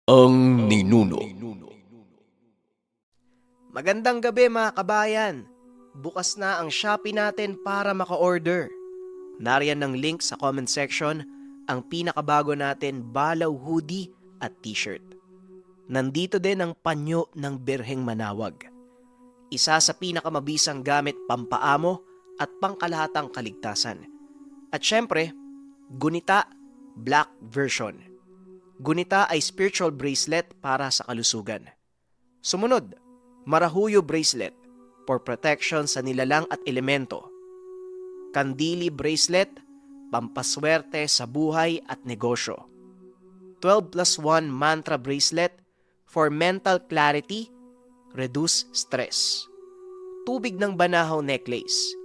Ang ninuno. Magandang gabi mga kabayan. Bukas na ang Shopee natin para maka-order. Nariyan ng link sa comment section ang pinakabago natin balaw hoodie at t-shirt. Nandito din ang panyo ng Birheng Manawag. Isa sa pinakamabisang gamit pampaamo at pangkalahatang kaligtasan. At syempre, Gunita Black version. Gunita ay spiritual bracelet para sa kalusugan. Sumunod, Marahuyo bracelet for protection sa nilalang at elemento. Kandili bracelet, pampaswerte sa buhay at negosyo. 12+1 mantra bracelet for mental clarity, reduce stress. Tubig ng banahaw necklace,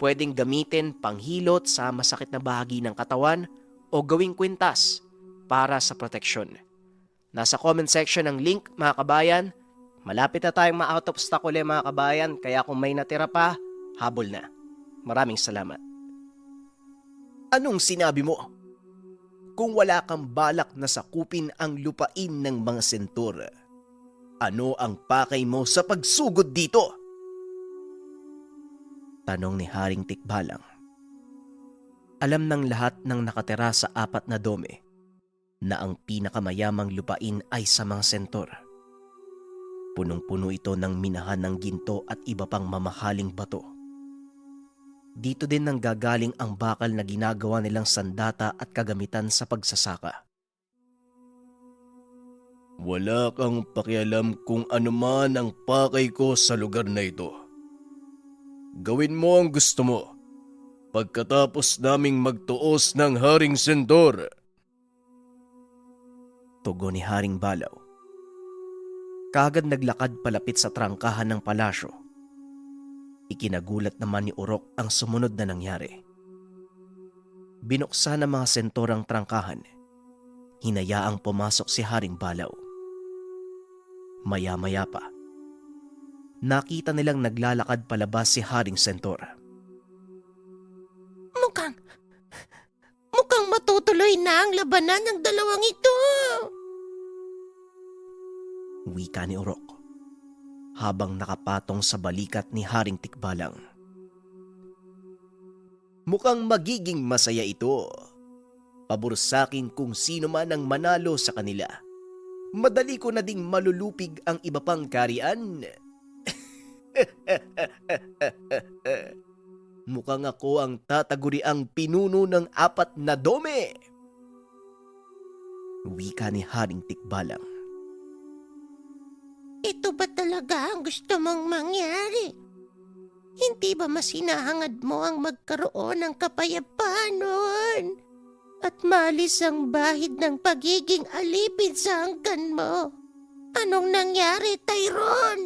pwedeng gamitin panghilot sa masakit na bahagi ng katawan o gawing kwintas para sa proteksyon. Nasa comment section ng link mga kabayan. Malapit na tayong ma-out of stock ulit mga kabayan, kaya kung may natira pa, habol na. Maraming salamat. Anong sinabi mo? Kung wala kang balak na sakupin ang lupain ng mga sentor, ano ang pakay mo sa pagsugod dito? Tanong ni Haring Tikbalang. Alam ng lahat ng nakatira sa 4 na dome na ang pinakamayamang lupain ay sa mga sentor. Punong-puno ito ng minahan ng ginto at iba pang mamahaling bato. Dito din nang gagaling ang bakal na ginagawa nilang sandata at kagamitan sa pagsasaka. Wala kang pakialam kung ano man ang pakay ko sa lugar na ito. Gawin mo ang gusto mo pagkatapos naming magtuos ng Haring Sentor. Tugon ni Haring Balaw. Kaagad naglakad palapit sa trangkahan ng palasyo. Ikinagulat naman ni Urok ang sumunod na nangyari. Binuksan ng mga sentor ang trangkahan. Hinayaang pumasok si Haring Balaw. Maya-maya pa, nakita nilang naglalakad palabas si Haring Sentor. Mukhang matutuloy na ang labanan ng dalawang ito. Wika ni Urok habang nakapatong sa balikat ni Haring Tikbalang. Mukhang magiging masaya ito. Pabor sakin kung sino man ang manalo sa kanila. Madali ko na ding malulupig ang iba pang karian. Mukhang ako ang tataguriang pinuno ng 4 na dome. Wika ni Haring Tikbalang. Ito ba talaga ang gusto mong mangyari? Hindi ba masinahangad mo ang magkaroon ng kapayapaan noon? At malis ang bahid ng pagiging alipin sa hanggan mo? Anong nangyari, Tyrone?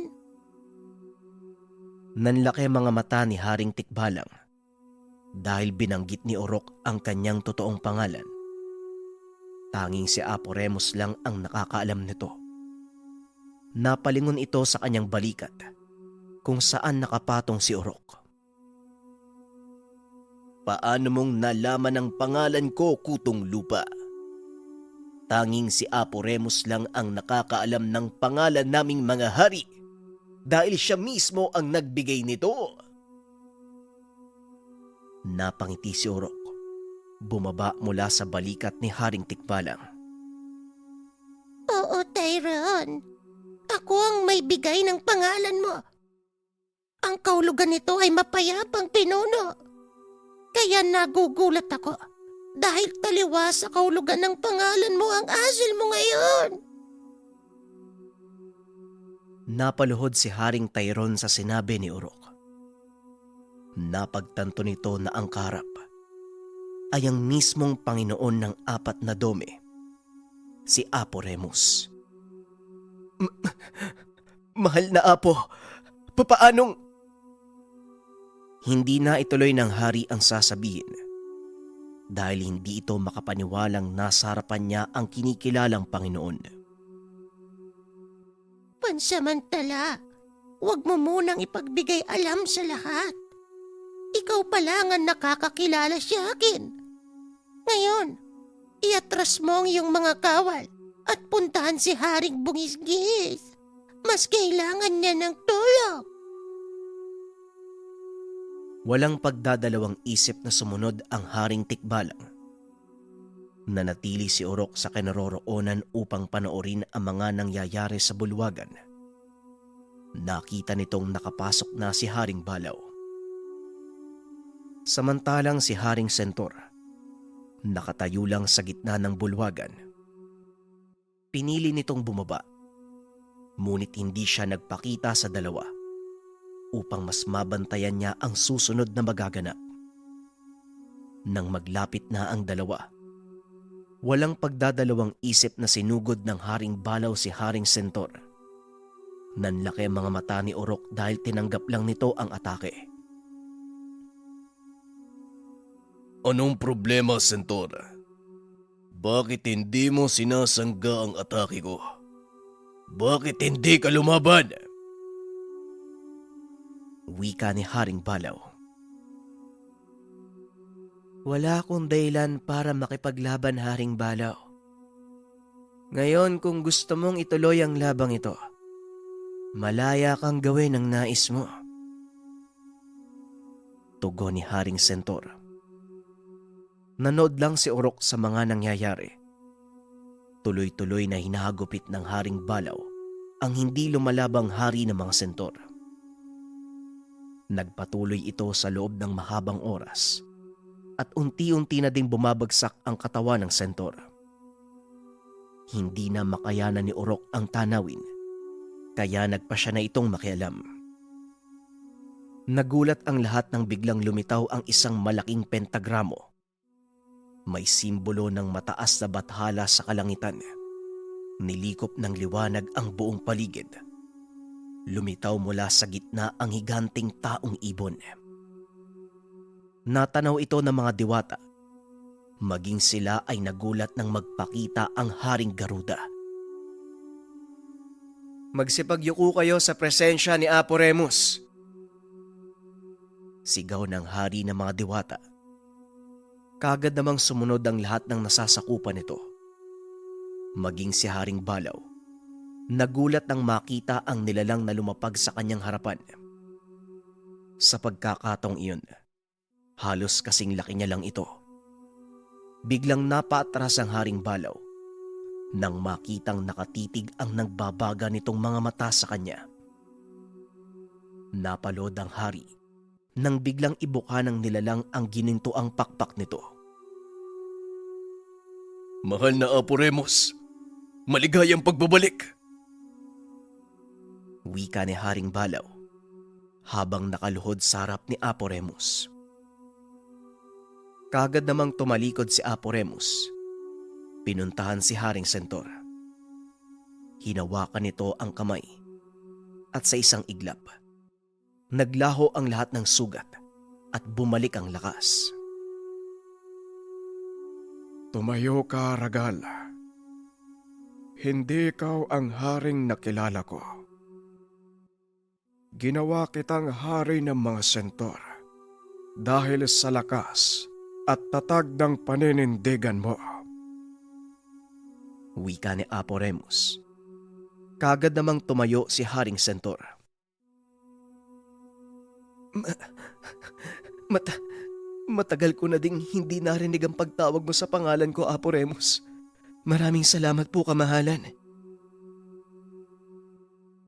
Nanlaki mga mata ni Haring Tikbalang dahil binanggit ni Urok ang kanyang totoong pangalan. Tanging si Apo Remus lang ang nakakaalam nito. Napalingon ito sa kanyang balikat kung saan nakapatong si Urok. Paano mong nalaman ang pangalan ko, Kutong Lupa? Tanging si Apo Remus lang ang nakakaalam ng pangalan naming mga hari dahil siya mismo ang nagbigay nito. Napangiti si Urok. Bumaba mula sa balikat ni Haring Tikbalang. Oo, Tyrone. Ako ang may bigay ng pangalan mo. Ang kahulugan nito ay mapayapang pinuno. Kaya nagugulat ako dahil taliwas sa kahulugan ng pangalan mo ang asil mo ngayon. Napaluhod si Haring Tyrone sa sinabi ni Urok. Napagtanto nito na ang kaharap ay ang mismong Panginoon ng 4 na dome, si Apo Remus. Mahal na Apo, papaanong... Hindi na ituloy ng hari ang sasabihin dahil hindi ito makapaniwalang nasa harapan niya ang kinikilalang Panginoon. Pansamantala, huwag mo munang ipagbigay alam sa lahat. Ikaw pa lang ang nakakakilala sa akin. Ngayon, iatras mo ang iyong mga kawal at puntahan si Haring Bungisgis. Mas kailangan niya ng tulong. Walang pagdadalawang isip na sumunod ang Haring Tikbalang. Nanatili si Urok sa kinaroroonan upang panoorin ang mga nangyayari sa bulwagan. Nakita nitong nakapasok na si Haring Balaw. Samantalang si Haring Sentor, nakatayo lang sa gitna ng bulwagan. Pinili nitong bumaba, ngunit hindi siya nagpakita sa dalawa upang mas mabantayan niya ang susunod na magaganap. Nang maglapit na ang dalawa, walang pagdadalawang isip na sinugod ng Haring Balaw si Haring Sentor. Nanlaki ang mga mata ni Urok dahil tinanggap lang nito ang atake. Anong problema, Sentor? Bakit hindi mo sinasangga ang atake ko? Bakit hindi ka lumaban? Wika ni Haring Balaw. Wala akong dahilan para makipaglaban, Haring Balaw. Ngayon kung gusto mong ituloy ang labang ito, malaya kang gawin ang nais mo. Tugon ni Haring Sentor. Nanood lang si Urok sa mga nangyayari. Tuloy-tuloy na hinahagupit ng Haring Balaw ang hindi lumalabang hari ng mga sentor. Nagpatuloy ito sa loob ng mahabang oras at unti-unti na ding bumabagsak ang katawan ng sentor. Hindi na makayanan ni Urok ang tanawin, kaya nagpa siya na itong makialam. Nagulat ang lahat nang biglang lumitaw ang isang malaking pentagramo. May simbolo ng mataas na bathala sa kalangitan. Nilikop ng liwanag ang buong paligid. Lumitaw mula sa gitna ang higanting taong ibon. Natanaw ito ng mga diwata. Maging sila ay nagulat nang magpakita ang Haring Garuda. Magsipagyuko kayo sa presensya ni Apo Remus. Sigaw ng hari ng mga diwata. Kagad namang sumunod ang lahat ng nasasakupan nito. Maging si Haring Balaw. Nagulat nang makita ang nilalang na lumapag sa kanyang harapan. Sa pagkakataong iyon, halos kasing laki niya lang ito. Biglang napaatras ang Haring Balaw nang makitang nakatitig ang nagbabaga nitong mga mata sa kanya. Napalod ang hari nang biglang ibuka ng nilalang ang ginintuang pakpak nito. Mahal na Apo Remus, maligayang pagbabalik! Wika ni Haring Balaw habang nakaluhod sa harap ni Apo Remus. Kagad namang tumalikod si Apo Remus. Pinuntahan si Haring Sentor. Hinawakan nito ang kamay at sa isang iglap, naglaho ang lahat ng sugat at bumalik ang lakas. Tumayo ka, Ragal. Hindi ikaw ang haring nakilala ko. Ginawa kitang hari ng mga sentor dahil sa lakas at tatag ng paninindigan mo. Wika ni Apo Remus. Kagad namang tumayo si Haring Sentor. Matagal ko na ding hindi narinig ang pagtawag mo sa pangalan ko, Apo Remus. Maraming salamat po, kamahalan.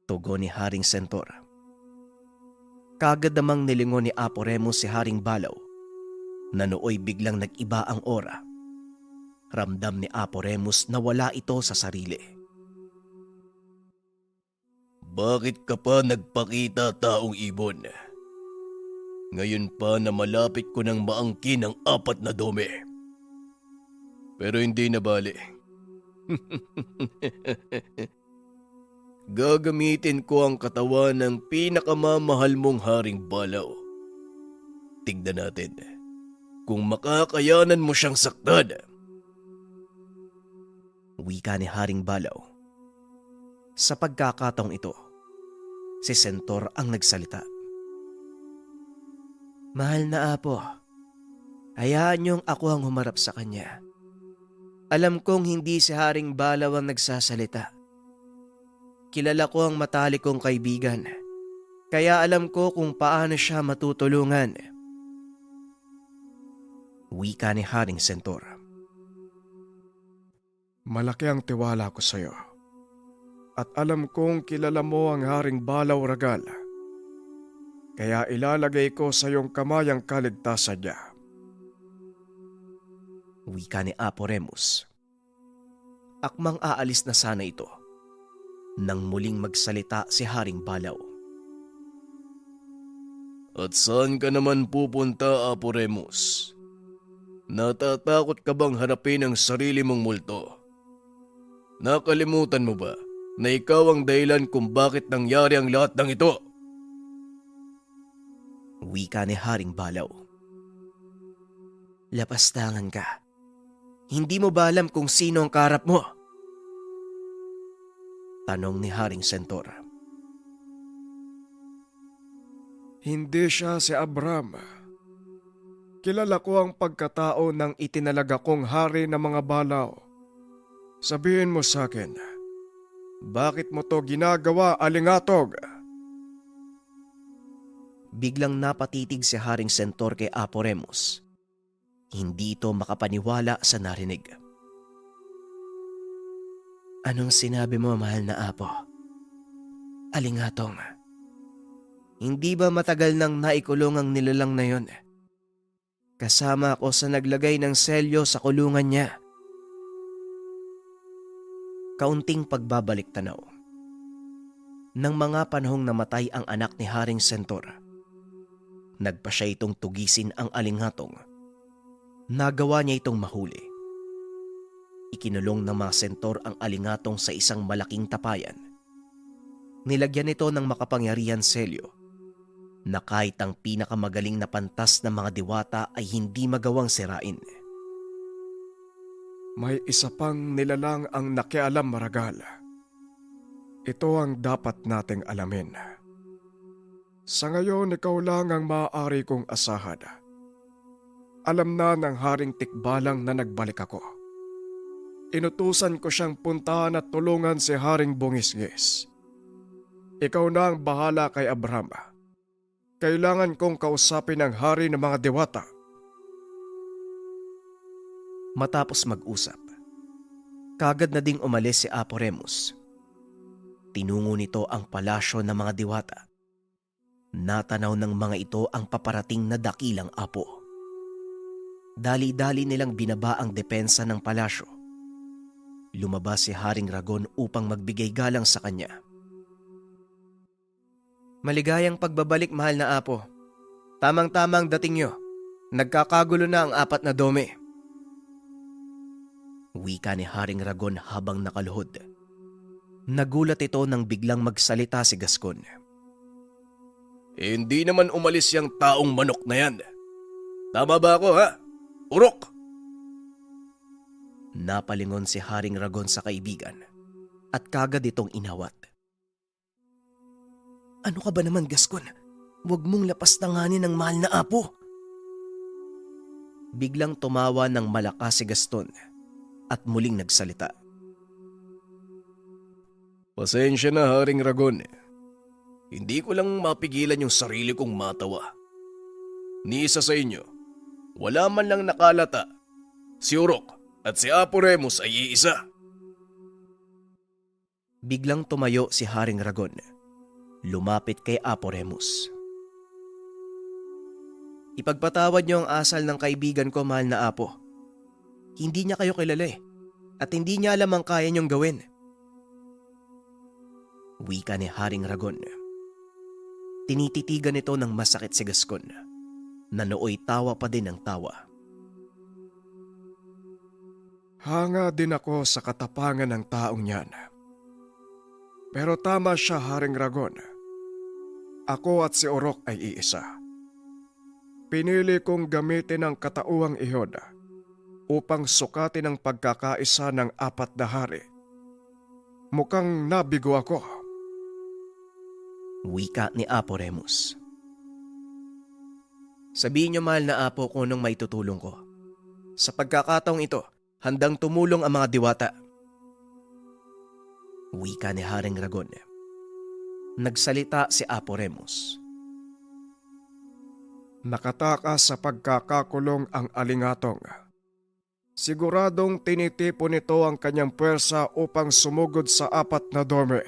Tugon ni Haring Sentor. Kagad namang nilingon ni Apo Remus si Haring Balaw na nooy biglang nag-iba ang aura. Ramdam ni Apo Remus na wala ito sa sarili. Bakit ka pa nagpakita, taong ibon? Ngayon pa na malapit ko nang maangkin ang 4 na dome. Pero hindi na bali. Gagamitin ko ang katawan ng pinakamamahal mong Haring Balaw. Tignan natin kung makakayanan mo siyang saktan. Wika ni Haring Balaw. Sa pagkakataong ito, si Sentor ang nagsalita. Mahal na Apo, hayaan niyong ako ang humarap sa kanya. Alam kong hindi si Haring Balaw ang nagsasalita. Kilala ko ang matalik kong kaibigan, kaya alam ko kung paano siya matutulungan. Wika ni Haring Sentor. Malaki ang tiwala ko sa iyo. At alam kong kilala mo ang Haring Balaw Ragal. Kaya ilalagay ko sa iyong kamay ang kaligtasan niya. Wika ni Apo Remus. Akmang aalis na sana ito nang muling magsalita si Haring Balaw. At saan ka naman pupunta, Apo Remus? Natatakot ka bang harapin ang sarili mong multo? Nakalimutan mo ba na ikaw ang dahilan kung bakit nangyari ang lahat ng ito? Wika ni Haring Balaw. Lapastangan ka. Hindi mo ba alam kung sino ang kaharap mo? Tanong ni Haring Sentor. Hindi siya si Abram. Kilala ko ang pagkatao ng itinalaga kong hari ng mga balaw. Sabihin mo sa akin, bakit mo to ginagawa, Alingatog? Biglang napatitig si Haring Sentor kay Apo Remus. Hindi ito makapaniwala sa narinig. Anong sinabi mo, mahal na Apo? Alingatong, hindi ba matagal nang naikulong ang nilalang na yon? Kasama ako sa naglagay ng selyo sa kulungan niya. Kaunting pagbabalik tanaw. Nang mga panahong namatay ang anak ni Haring Sentor, nagpa siya itong tugisin ang Alingatong. Nagawa niya itong mahuli. Ikinulong ng mga sentor ang Alingatong sa isang malaking tapayan. Nilagyan ito ng makapangyarihan selyo na kahit ang pinakamagaling na pantas ng mga diwata ay hindi magawang sirain. May isa pang nilalang ang nakialam, Ragal. Ito ang dapat nating alamin. Sa ngayon, ikaw lang ang maaari kong asahan. Alam na ng Haring Tikbalang na nagbalik ako. Inutusan ko siyang puntahan at tulungan si Haring Bungisgis. Ikaw na ang bahala kay Abraham. Kailangan kong kausapin ang hari ng mga diwata. Matapos mag-usap, kagad na ding umalis si Apo Remus. Tinungo nito ang palasyo ng mga diwata. Natanaw ng mga ito ang paparating na dakilang apo. Dali-dali nilang binaba ang depensa ng palasyo. Lumabas si Haring Ragon upang magbigay galang sa kanya. Maligayang pagbabalik, mahal na Apo. Tamang-tamang dating nyo. Nagkakagulo na ang 4 na dome. Wika ni Haring Ragon habang nakaluhod. Nagulat ito nang biglang magsalita si Gascon. Hindi naman umalis yung taong manok na yan. Tama ba ako, ha? Urok! Napalingon si Haring Ragon sa kaibigan at kagad itong inawat. Ano ka ba naman, Gascon? Huwag mong lapastanganin ang mahal na Apo. Biglang tumawa ng malakas si Gaston at muling nagsalita. Pasensya na, Haring Ragon. Hindi ko lang mapigilan yung sarili kong matawa. Ni isa sa inyo, wala man lang nakalata. Si Urok at si Apo Remus ay iisa. Biglang tumayo si Haring Ragon. Lumapit kay Apo Remus. Ipagpatawad niyo ang asal ng kaibigan ko, mahal na Apo. Hindi niya kayo kilala at hindi niya alam ang kaya niyong gawin. Wika ni Haring Ragon. Tinititigan ito ng masakit si Gascon, na nooy tawa pa din ng tawa. Hanga din ako sa katapangan ng taong yan. Pero tama siya, Haring Ragon. Ako at si Urok ay iisa. Pinili kong gamitin ang katauhang ihod upang sukatin ang pagkakaisa ng 4 na hari. Mukhang nabigo ako. Wika ni Apo Remus. Sabihin niyo, mahal na Apo, kung anong maitutulong ko. Sa pagkakataong ito, Handang tumulong ang mga diwata. Wika ni Haring Ragon. Nagsalita si Apo Remus. Nakatakas sa pagkakakulong ang alingatong. Siguradong tinitipon nito ang kanyang pwersa upang sumugod sa 4 na dome.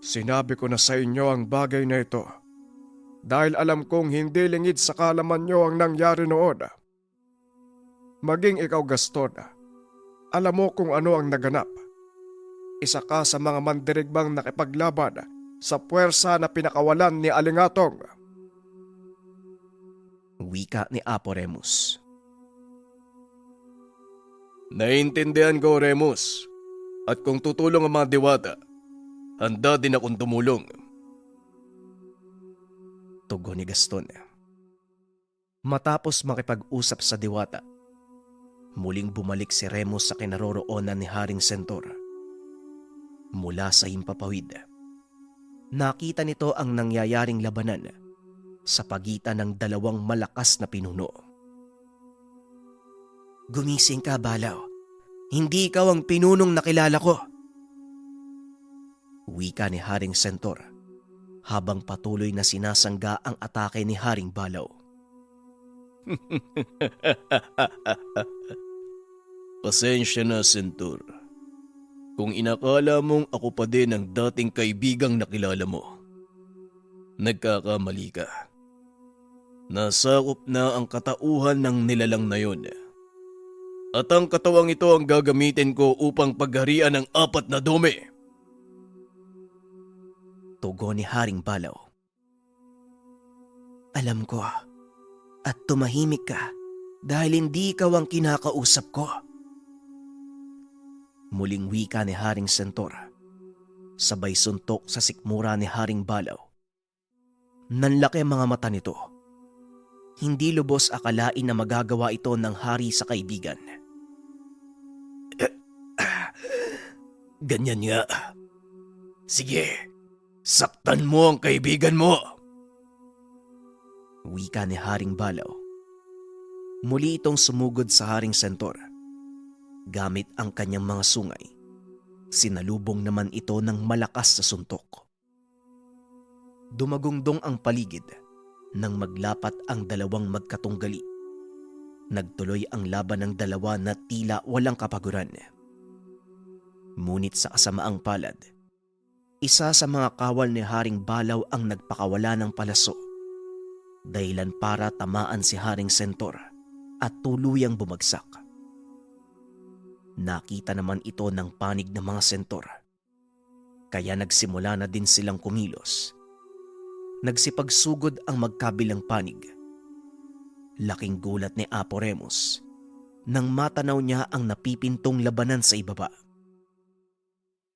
Sinabi ko na sa inyo ang bagay na ito dahil alam kong hindi lingid sa kaalaman nyo ang nangyari noon. Maging ikaw, Gaston, alam mo kung ano ang naganap. Isa ka sa mga mandirigbang nakipaglaban sa puwersa na pinakawalan ni Alingatong. Wika ni Apo Remus. Naintindihan ko, Remus. At kung tutulong ang mga diwata, handa din akong tumulong. Tugon ni Gaston. Matapos makipag-usap sa diwata, muling bumalik si Remus sa kinaroroonan ni Haring Sentor. Mula sa himpapawid, nakita nito ang nangyayaring labanan sa pagitan ng 2 malakas na pinuno. Gumising ka, Balaw. Hindi ikaw ang pinunong nakilala ko. Wika ni Haring Sentor habang patuloy na sinasangga ang atake ni Haring Balaw. Pasensya na, Sentor. Kung inakala mong ako pa din ang dating kaibigang nakilala mo, nagkakamali ka. Nasakop na ang katauhan ng nilalang na yon. At ang katawang ito ang gagamitin ko upang pagharian ang 4 na dome. Tugon ni Haring Balaw. Alam ko at tumahimik ka dahil hindi ikaw ang kinakausap ko. Muling wika ni Haring Sentor, sabay suntok sa sikmura ni Haring Balaw. Nanlaki ang mga mata nito. Hindi lubos akalain na magagawa ito ng hari sa kaibigan. Ganyan nga. Sige, saktan mo ang kaibigan mo. Wika ni Haring Balaw. Muli itong sumugod sa Haring Sentor. Gamit ang kanyang mga sungay, sinalubong naman ito ng malakas na suntok. Dumagungdong ang paligid nang maglapat ang 2 magkatunggali. Nagtuloy ang laban ng 2 na tila walang kapaguran. Ngunit sa kasamaang palad, isa sa mga kawal ni Haring Balaw ang nagpakawala ng palaso, dahilan para tamaan si Haring Sentor at tuluyang bumagsak. Nakita naman ito ng panig ng mga sentor. Kaya nagsimula na din silang kumilos. Nagsipagsugod ang magkabilang panig. Laking gulat ni Apo Remus nang matanaw niya ang napipintong labanan sa ibaba.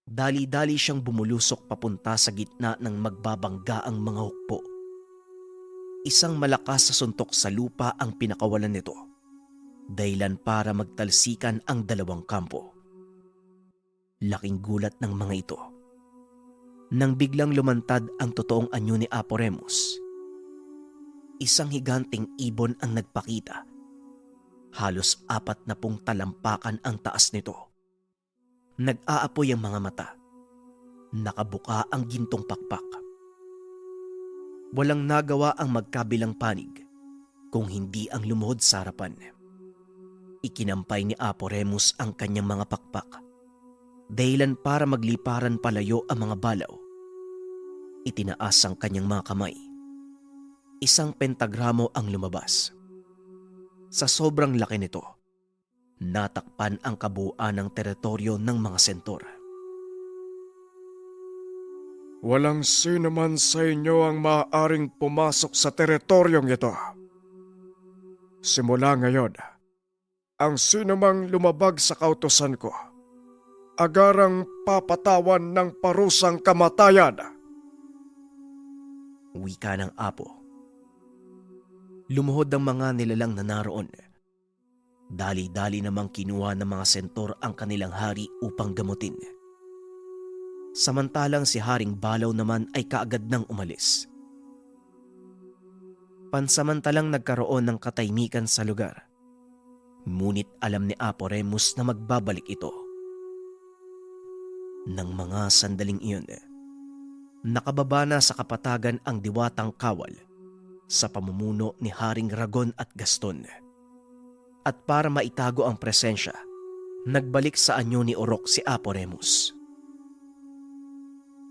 Dali-dali siyang bumulusok papunta sa gitna ng magbabanggaang mga hukbo. Isang malakas na suntok sa lupa ang pinakawalan nito, dahilan para magtalsikan ang 2 kampo. Laking gulat ng mga ito nang biglang lumantad ang totoong anyo ni Apo Remus. Isang higanting ibon ang nagpakita. Halos 40 talampakan ang taas nito. Nag-aapoy ang mga mata. Nakabuka ang gintong pakpak. Walang nagawa ang magkabilang panig kung hindi ang lumuhod sa harapan. Ikinampay ni Apo Remus ang kanyang mga pakpak, dahilan para magliparan palayo ang mga balaw. Itinaas ang kanyang mga kamay. Isang pentagramo ang lumabas. Sa sobrang laki nito, natakpan ang kabuuan ng teritoryo ng mga sentor. Walang sino man sa inyo ang maaaring pumasok sa teritoryong ito. Simula ngayon, ang sino mang lumabag sa kautusan ko, agarang papatawan ng parusang kamatayan. Wika ng Apo. Lumuhod ang mga nilalang na naroon. Dali-dali namang kinuha ng mga sentor ang kanilang hari upang gamutin. Samantalang si Haring Balaw naman ay kaagad nang umalis. Pansamantalang nagkaroon ng katahimikan sa lugar. Ngunit alam ni Apo Remus na magbabalik ito. Nang mga sandaling iyon, nakababa na sa kapatagan ang diwatang kawal sa pamumuno ni Haring Ragon at Gaston. At para maitago ang presensya, nagbalik sa anyo ni Orok si Apo Remus.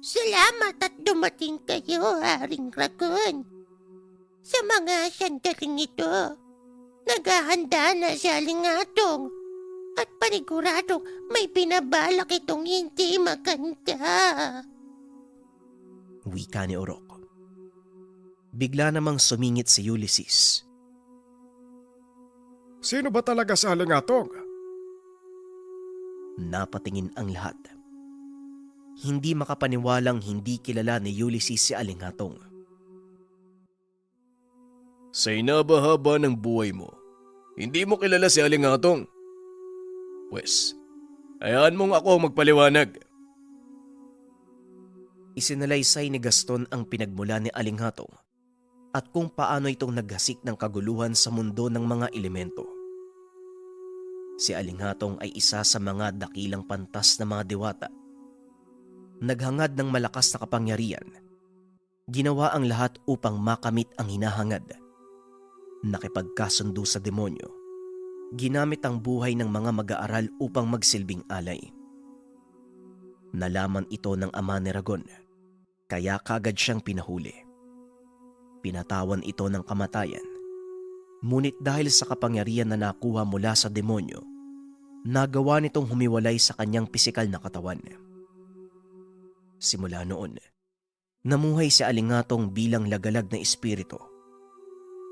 Salamat at dumating kayo, Haring Ragon. Sa mga sandaling ito, naghahanda na si Alingatong at paniguradong may binabalak itong hindi maganda. Wika ni Orok. Bigla namang sumingit si Ulysses. Sino ba talaga si Alingatong? Napatingin ang lahat. Hindi makapaniwalang hindi kilala ni Ulysses si Alingatong. Sa inabahaba ng buhay mo, hindi mo kilala si Alingatong. Pwes, hayaan mong ako magpaliwanag. Isinalaysay ni Gaston ang pinagmula ni Alingatong at kung paano itong naghasik ng kaguluhan sa mundo ng mga elemento. Si Alingatong ay isa sa mga dakilang pantas na mga diwata. Naghangad ng malakas na kapangyarihan. Ginawa ang lahat upang makamit ang hinahangad. Nakipagkasundo sa demonyo. Ginamit ang buhay ng mga mag-aaral upang magsilbing alay. Nalaman ito ng ama ni Ragon, kaya kagad siyang pinahuli. Pinatawan ito ng kamatayan. Ngunit dahil sa kapangyarihan na nakuha mula sa demonyo, nagawa nitong humiwalay sa kanyang pisikal na katawan. Simula noon, namuhay si Alingatong bilang lagalag na espiritu.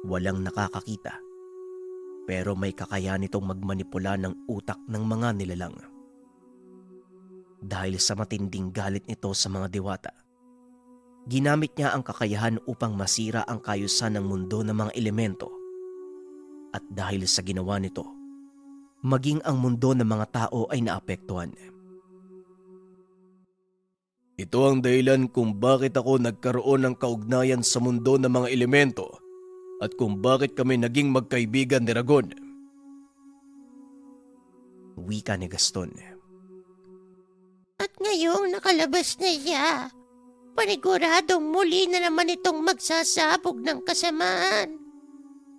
Walang nakakakita, pero may kakayahan nitong magmanipula ng utak ng mga nilalang. Dahil sa matinding galit nito sa mga diwata, ginamit niya ang kakayahan upang masira ang kayusan ng mundo ng mga elemento. At dahil sa ginawa nito, maging ang mundo ng mga tao ay naapektuhan. Ito ang dahilan kung bakit ako nagkaroon ng kaugnayan sa mundo ng mga elemento at kung bakit kami naging magkaibigan ni Ragon. Wika ni Gaston. At ngayong nakalabas na siya, paniguradong muli na naman itong magsasabog ng kasamaan.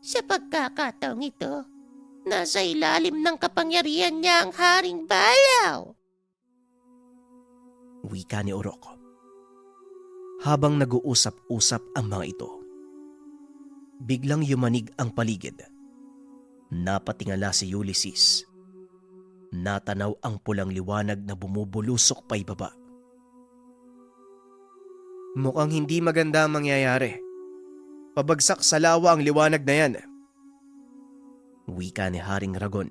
Sa pagkakataong ito, nasa ilalim ng kapangyarihan niya ang Haring Balaw. Wika ni Orok. Habang nag-uusap-usap ang mga ito, biglang yumanig ang paligid. Napatingala si Ulysses. Natanaw ang pulang liwanag na bumubulusok pa ibaba. Mukhang hindi maganda ang mangyayari. Pabagsak sa lawa ang liwanag na yan. Wika ni Haring Ragon.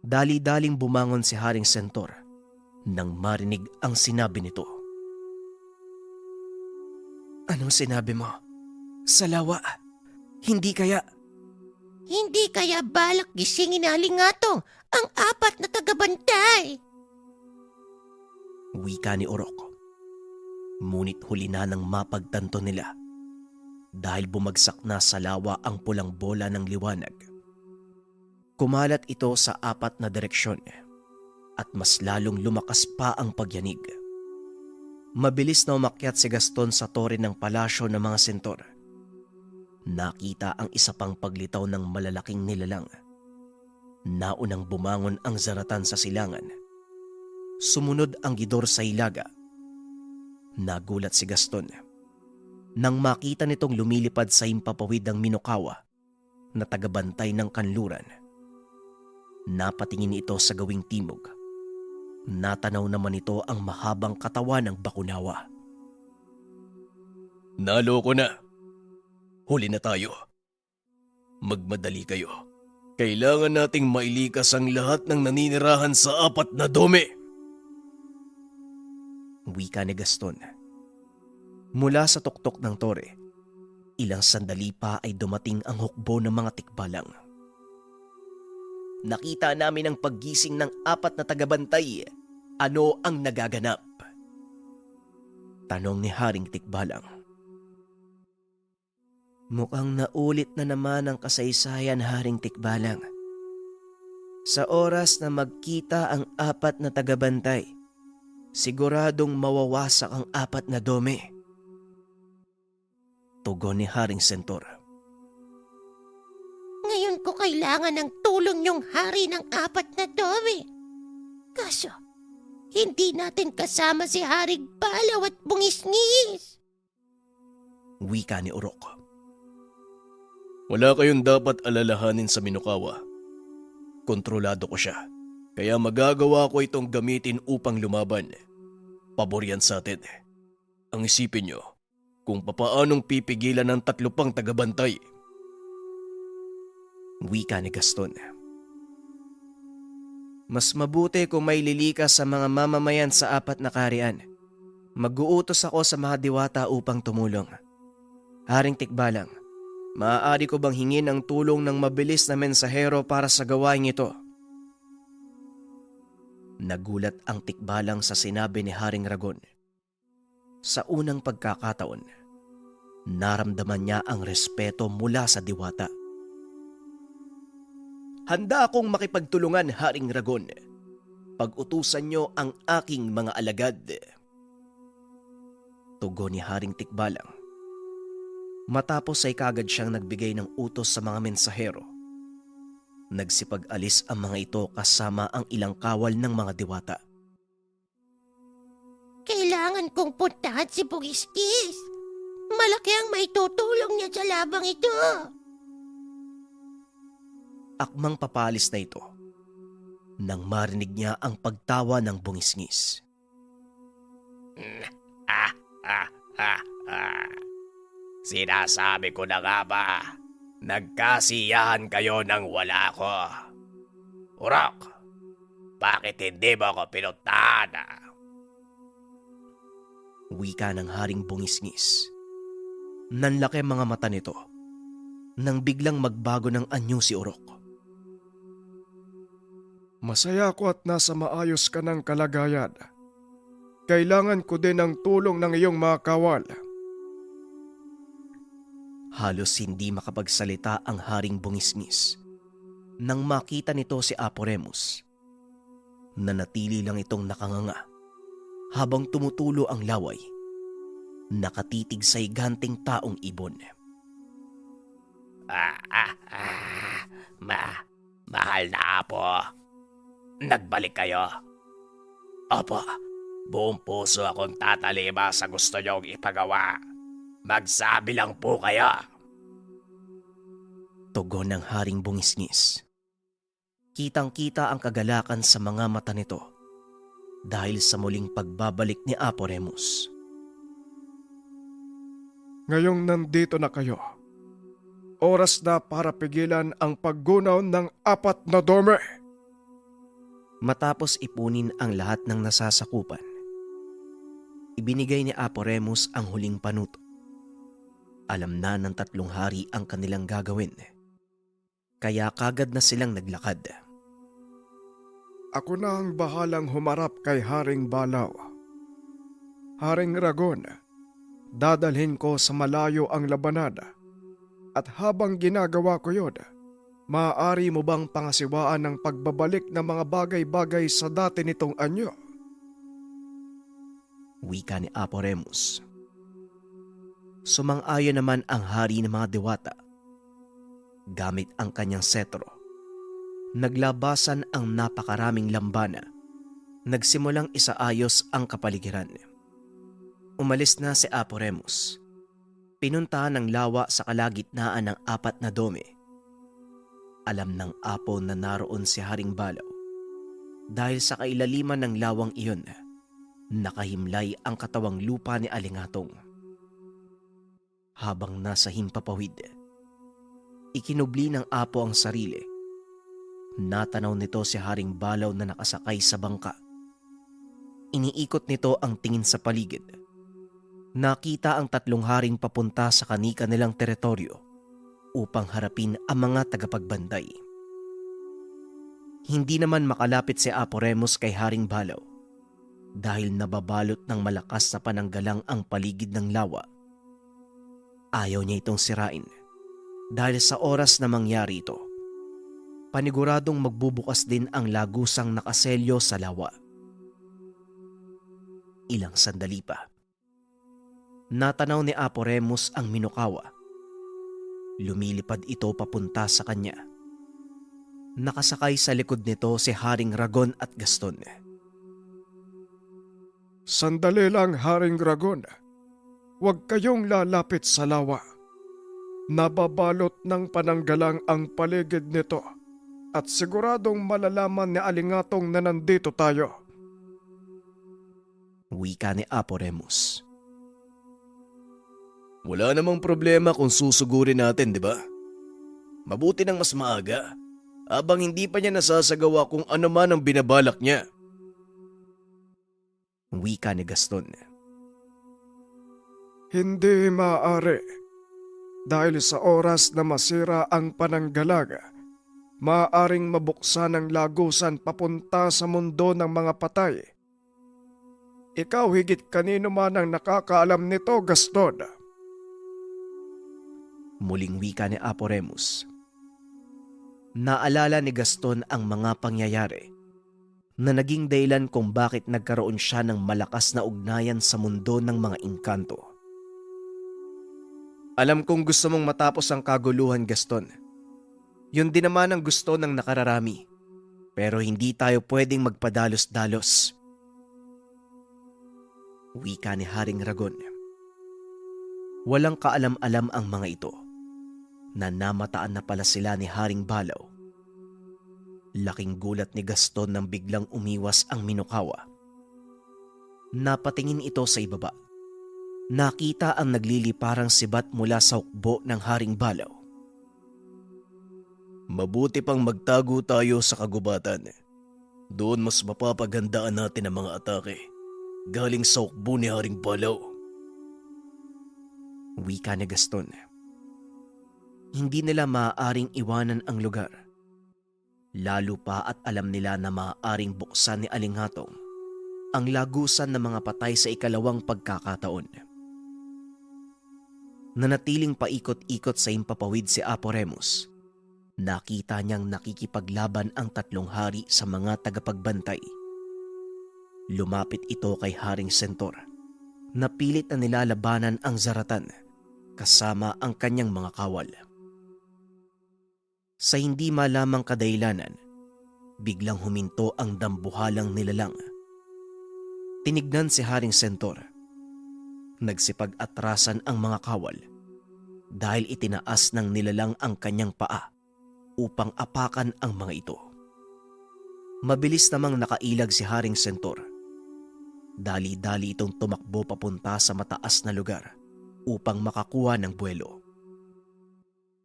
Dali-daling bumangon si Haring Centaur nang marinig ang sinabi nito. Anong sinabi mo? Sa lawa? Hindi kaya? Hindi kaya balak gisingin ni Alingatong ang 4 na tagabantay. Wika ni Orok. Ngunit huli na nang mapagtanto nila dahil bumagsak na sa lawa ang pulang bola ng liwanag. Kumalat ito sa 4 na direksyon at mas lalong lumakas pa ang pagyanig. Mabilis na umakyat si Gaston sa tore ng palasyo ng mga sentor. Nakita ang isa pang paglitaw ng malalaking nilalang. Naunang bumangon ang zaratan sa silangan. Sumunod ang gidor sa ilaga. Nagulat si Gaston nang makita nitong lumilipad sa himpapawid ang Minokawa na tagabantay ng kanluran. Napatingin ito sa gawing timog. Natanaw naman ito ang mahabang katawan ng Bakunawa. Naloko na. Huli na tayo. Magmadali kayo. Kailangan nating mailikas ang lahat ng naninirahan sa 4 na dome. Wika ni Gaston. Mula sa tuktok ng tore, ilang sandali pa ay dumating ang hukbo ng mga tikbalang. Nakita namin ang paggising ng 4 na tagabantay. Ano ang nagaganap? Tanong ni Haring Tikbalang. Mukhang naulit na naman ang kasaysayan, Haring Tikbalang. Sa oras na magkita ang 4 na tagabantay, siguradong mawawasak ang 4 na dome. Tugon ni Haring Sentor. Ngayon ko kailangan ng tulong yung hari ng 4 na dome. Kaso, hindi natin kasama si Haring Balaw at Bungis-ngis. Wika ni Urok. Wala kayong dapat alalahanin sa Minokawa. Kontrolado ko siya, kaya magagawa ko itong gamitin upang lumaban. Pabor yan sa atin. Ang isipin nyo, kung papaanong pipigilan ng 3 pang tagabantay. Wika ni Gaston. Mas mabuti kung may lilikas sa mga mamamayan sa 4 na kaharian. Mag-uutos ako sa mga diwata upang tumulong. Haring Tikbalang, maaari ko bang hingin ang tulong ng mabilis na mensahero para sa gawain ito? Nagulat ang Tikbalang sa sinabi ni Haring Ragon. Sa unang pagkakataon, naramdaman niya ang respeto mula sa diwata. Handa akong makipagtulungan, Haring Ragon. Pag-utusan niyo ang aking mga alagad. Tugon ni Haring Tikbalang. Matapos ay kagad siyang nagbigay ng utos sa mga mensahero. Nagsipag-alis ang mga ito kasama ang ilang kawal ng mga diwata. Kailangan kong puntahan si Bungis-ngis. Malaki ang maitutulong niya sa labang ito. Akmang papalis na ito nang marinig niya ang pagtawa ng Bungis-ngis. Sinasabi ko na nga ba, nagkasiyahan kayo nang wala ko. Urok, bakit hindi mo ako pinuntahan? Wika ng Haring Bungis-ngis. Nanlaki mga mata nito nang biglang magbago ng anyo si Urok. Masaya ko at nasa maayos ka ng kalagayan. Kailangan ko din ng tulong ng iyong mga kawal. Halos hindi makapagsalita ang Haring Bungis-ngis nang makita nito si Apo Remus. Nanatili lang itong nakanganga habang tumutulo ang laway, nakatitig sa higanting taong ibon. Mahal na Apo. Nagbalik kayo. Opo, buong puso akong tatalima sa gusto niyong ipagawa. Magsabi lang po kayo. Tugon ng Haring Bungis-ngis. Kitang-kita ang kagalakan sa mga mata nito dahil sa muling pagbabalik ni Apo Remus. Ngayong nandito na kayo, oras na para pigilan ang paggunaw ng 4 na dome. Matapos ipunin ang lahat ng nasasakupan, ibinigay ni Apo Remus ang huling panuto. Alam na ng 3 hari ang kanilang gagawin, kaya kagad na silang naglakad. Ako na ang bahalang humarap kay Haring Balaw. Haring Ragon, dadalhin ko sa malayo ang labanan. At habang ginagawa ko yun, maaari mo bang pangasiwaan ng pagbabalik ng mga bagay-bagay sa dati nitong anyo? Wika ni Apo Remus. Sumang-ayon naman ang hari ng mga diwata. Gamit ang kanyang setro, naglabasan ang napakaraming lambana. Nagsimulang isaayos ang kapaligiran. Umalis na si Apo Remus. Pinuntahan ng lawa sa kalagitnaan ng 4 na dome. Alam ng Apo na naroon si Haring Balaw. Dahil sa kailaliman ng lawang iyon, nakahimlay ang katawang lupa ni Alingatong. Habang nasa himpapawid, ikinubli ng Apo ang sarili. Natanaw nito si Haring Balaw na nakasakay sa bangka. Iniikot nito ang tingin sa paligid. Nakita ang 3 haring papunta sa kani-kanilang teritoryo upang harapin ang mga tagapagbanday. Hindi naman makalapit si Apo Remus kay Haring Balaw dahil nababalot ng malakas na pananggalang ang paligid ng lawa. Ayaw niya itong sirain dahil sa oras na mangyari ito, paniguradong magbubukas din ang lagusang nakaselyo sa lawa. Ilang sandali pa. Natanaw ni Apo Remus ang Minokawa. Lumilipad ito papunta sa kanya. Nakasakay sa likod nito si Haring Ragon at Gaston. Sandali lang, Haring Ragon. Huwag kayong lalapit sa lawa. Nababalot ng pananggalang ang paligid nito at siguradong malalaman ni Alingatong na nandito tayo. Wika ni Apo Remus. Wala namang problema kung susugurin natin, di ba? Mabuti nang mas maaga, habang hindi pa niya nasasagawa kung ano man ang binabalak niya. Wika ni Gaston. Hindi maaari. Dahil sa oras na masira ang pananggalaga, maaaring mabuksan ang lagusan papunta sa mundo ng mga patay. Ikaw higit kanino man ang nakakaalam nito, Gaston. Muling wika ni Apo Remus. Naalala ni Gaston ang mga pangyayari na naging dahilan kung bakit nagkaroon siya ng malakas na ugnayan sa mundo ng mga engkanto. Alam kong gusto mong matapos ang kaguluhan, Gaston. Yun din naman ang gusto ng nakararami. Pero hindi tayo pwedeng magpadalos-dalos. Wika ni Haring Ragon. Walang kaalam-alam ang mga ito na namataan na pala sila ni Haring Balaw. Laking gulat ni Gaston nang biglang umiwas ang Minokawa. Napatingin ito sa ibaba. Nakita ang nagliliparang sibat mula sa hukbo ng Haring Balaw. Mabuti pang magtago tayo sa kagubatan. Doon mas mapapagandaan natin ang mga atake galing sa hukbo ni Haring Balaw. Wika ni Gaston. Hindi nila maaaring iwanan ang lugar. Lalo pa at alam nila na maaaring buksan ni Alinghatong ang lagusan ng mga patay sa ikalawang pagkakataon. Nanatiling paikot-ikot sa himpapawid si Apo Remus. Nakita niyang nakikipaglaban ang tatlong hari sa mga tagapagbantay. Lumapit ito kay Haring Sentor. Napilit na nilalabanan ang Zaratan kasama ang kanyang mga kawal. Sa hindi malamang kadahilanan, biglang huminto ang dambuhalang nilalang. Tinignan si Haring Sentor. Nagsipag-atrasan ang mga kawal dahil itinaas ng nilalang ang kanyang paa upang apakan ang mga ito. Mabilis namang nakailag si Haring Sentor. Dali-dali itong tumakbo papunta sa mataas na lugar upang makakuha ng buwelo.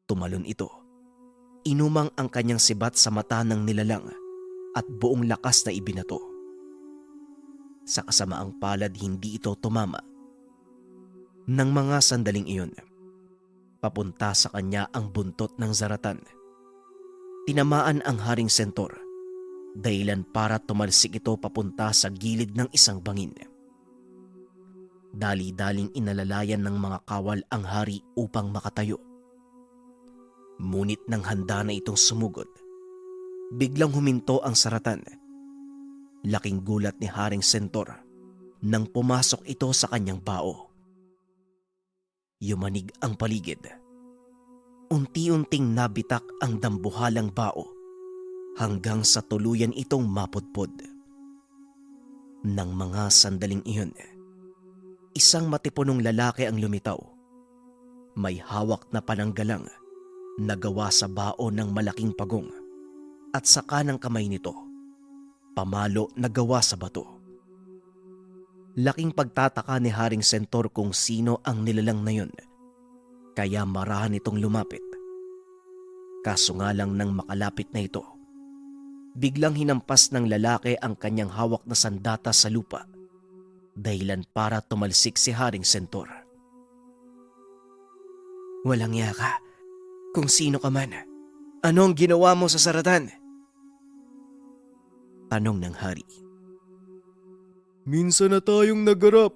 Tumalon ito. Inumang ang kanyang sibat sa mata ng nilalang at buong lakas na ibinato. Sa kasamaang palad hindi ito tumama. Nang mga sandaling iyon, papunta sa kanya ang buntot ng Zaratan. Tinamaan ang Haring Sentor, dahilan para tumalsik ito papunta sa gilid ng isang bangin. Dali-daling inalalayan ng mga kawal ang hari upang makatayo. Ngunit nang handa na itong sumugod, biglang huminto ang Zaratan. Laking gulat ni Haring Sentor nang pumasok ito sa kanyang bao. Yumanig ang paligid. Unti-unting nabitak ang dambuhalang bao hanggang sa tuluyan itong mapudpod. Nang mga sandaling iyon, isang matipunong lalaki ang lumitaw. May hawak na pananggalang na gawa sa bao ng malaking pagong at sa kanang kamay nito, pamalo na gawa sa bato. Laking pagtataka ni Haring Sentor kung sino ang nilalang na yun, kaya marahan itong lumapit. Kaso nga lang nang makalapit na ito, biglang hinampas ng lalaki ang kanyang hawak na sandata sa lupa, dahilan para tumalsik si Haring Sentor. Walang iya ka, kung sino ka man. Anong ginawa mo sa Zaratan? Tanong ng hari. Minsan na tayong nagarap.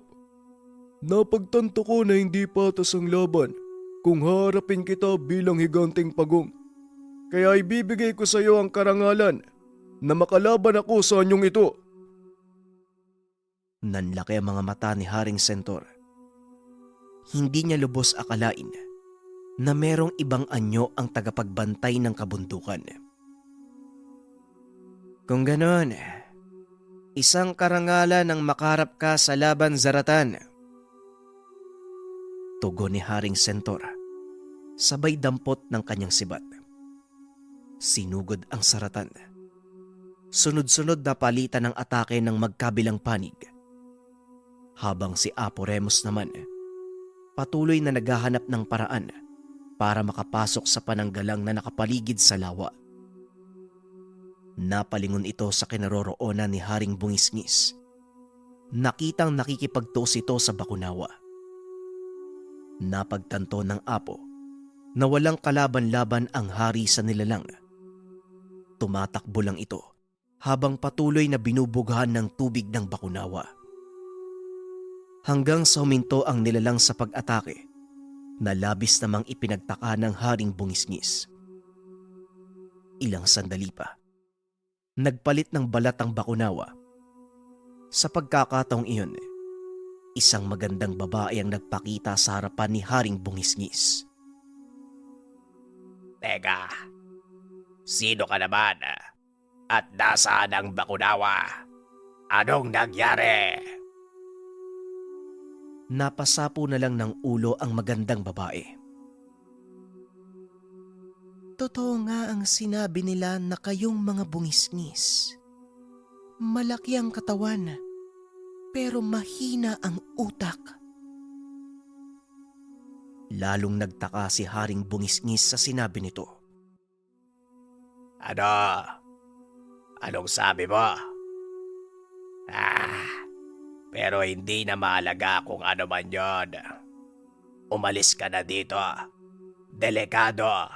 Napagtanto ko na hindi patas ang laban kung harapin kita bilang higanting pagong. Kaya ibibigay ko sa iyo ang karangalan na makalaban ako sa anyong ito. Nanlaki ang mga mata ni Haring Sentor. Hindi niya lubos akalain na merong ibang anyo ang tagapagbantay ng kabundukan. Kung ganon, isang karangalan ang makarap ka sa laban, Zaratan. Tugon ni Haring Sentor, sabay dampot ng kanyang sibat. Sinugod ang Zaratan. Sunod-sunod na palitan ng atake ng magkabilang panig. Habang si Apo Remus naman, patuloy na naghahanap ng paraan para makapasok sa pananggalang na nakapaligid sa lawa. Napalingon ito sa kinaroroonan ni Haring Bungisngis. Nakitang nakikipagtos ito sa bakunawa. Napagtanto ng Apo na walang kalaban-laban ang hari sa nilalang. Tumatakbo lang ito habang patuloy na binubughan ng tubig ng bakunawa. Hanggang sa huminto ang nilalang sa pag-atake na labis namang ipinagtaka ng Haring Bungisngis. Ilang sandali pa, nagpalit ng balat ang bakunawa. Sa pagkakataong iyon, isang magandang babae ang nagpakita sa harapan ni Haring Bungisngis. Teka, sino ka naman? At nasaan ang bakunawa? Anong nangyari? Napasapo na lang ng ulo ang magandang babae. Totoo nga ang sinabi nila na kayong mga bungisngis. Malaki ang katawan, pero mahina ang utak. Lalong nagtaka si Haring Bungisngis sa sinabi nito. Ano? Anong sabi mo? Pero hindi na mahalaga kung ano man yon. Umalis ka na dito. Delikado.